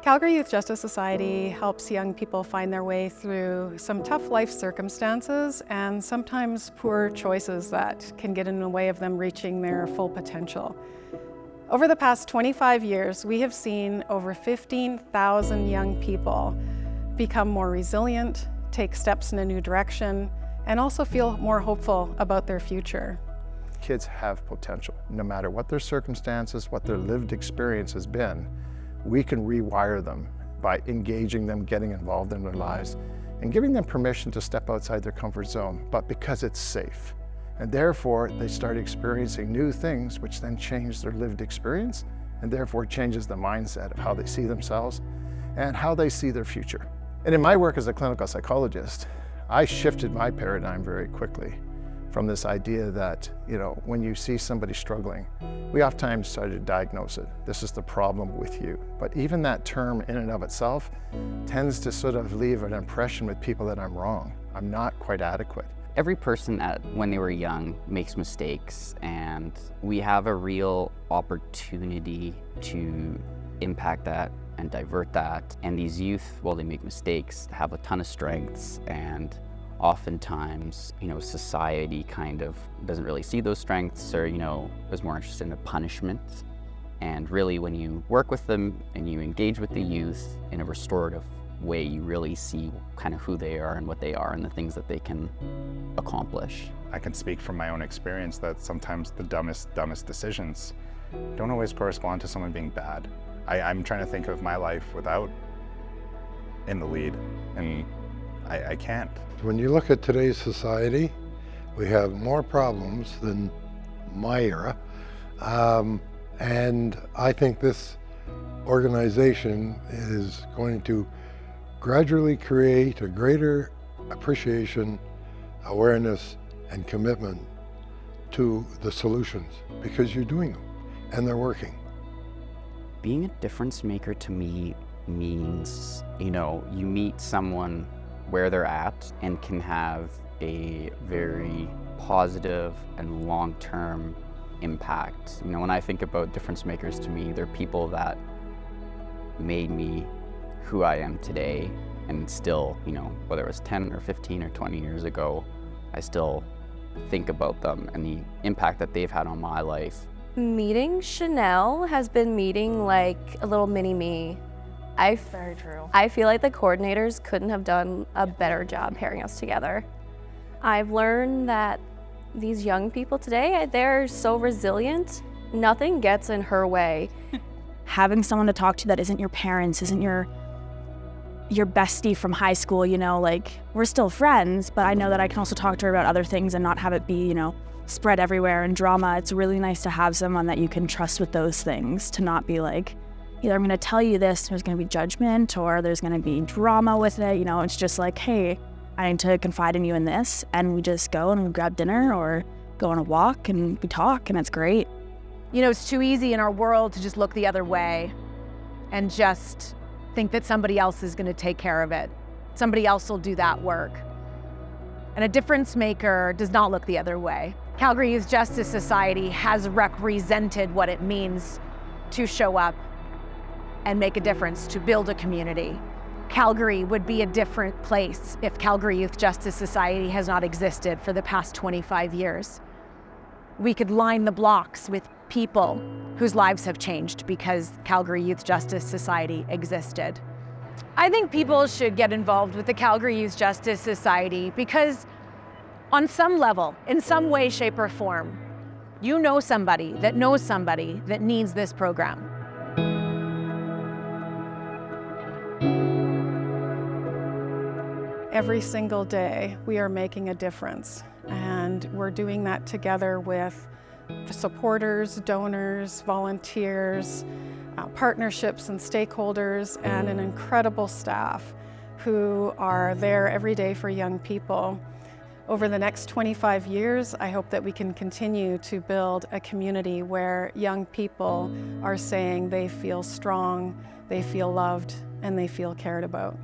Calgary Youth Justice Society helps young people find their way through some tough life circumstances and sometimes poor choices that can get in the way of them reaching their full potential. Over the past 25 years, we have seen over 15,000 young people become more resilient, take steps in a new direction, and also feel more hopeful about their future. Kids have potential, no matter what their circumstances, what their lived experience has been. We can rewire them by engaging them, getting involved in their lives, and giving them permission to step outside their comfort zone, but because it's safe. And therefore, they start experiencing new things, which then change their lived experience, and therefore changes the mindset of how they see themselves and how they see their future. And in my work as a clinical psychologist, I shifted my paradigm very quickly from this idea that, when you see somebody struggling, we oftentimes try to diagnose it. This is the problem with you. But even that term in and of itself tends to sort of leave an impression with people that I'm wrong. I'm not quite adequate. Every person when they were young makes mistakes, and we have a real opportunity to impact that and divert that. And these youth, while they make mistakes, have a ton of strengths, and oftentimes, society kind of doesn't really see those strengths, or, is more interested in the punishment. And really, when you work with them and you engage with the youth in a restorative way, you really see kind of who they are and what they are and the things that they can accomplish. I can speak from my own experience that sometimes the dumbest decisions don't always correspond to someone being bad. I'm trying to think of my life without in the lead, and I can't. When you look at today's society, we have more problems than my era. And I think this organization is going to gradually create a greater appreciation, awareness, and commitment to the solutions, because you're doing them and they're working. Being a difference maker to me means, you meet someone where they're at and can have a very positive and long-term impact. When I think about difference makers, to me, they're people that made me who I am today, and still, whether it was 10 or 15 or 20 years ago, I still think about them and the impact that they've had on my life. Meeting Chanel has been meeting like a little mini me. Very true. I feel like the coordinators couldn't have done a better job pairing us together. I've learned that these young people today, they're so resilient. Nothing gets in her way. Having someone to talk to that isn't your parents, isn't your bestie from high school, we're still friends, but I know that I can also talk to her about other things and not have it be, spread everywhere and drama. It's really nice to have someone that you can trust with those things, to not be like, either I'm going to tell you this, there's going to be judgment, or there's going to be drama with it. It's just like, hey, I need to confide in you in this, and we just go and we grab dinner or go on a walk and we talk, and it's great. It's too easy in our world to just look the other way and just think that somebody else is going to take care of it. Somebody else will do that work. And a difference maker does not look the other way. Calgary Youth Justice Society has represented what it means to show up and make a difference, to build a community. Calgary would be a different place if Calgary Youth Justice Society has not existed for the past 25 years. We could line the blocks with people whose lives have changed because Calgary Youth Justice Society existed. I think people should get involved with the Calgary Youth Justice Society because on some level, in some way, shape, or form, you know somebody that knows somebody that needs this program. Every single day, we are making a difference, and we're doing that together with the supporters, donors, volunteers, partnerships and stakeholders, and an incredible staff who are there every day for young people. Over the next 25 years, I hope that we can continue to build a community where young people are saying they feel strong, they feel loved, and they feel cared about.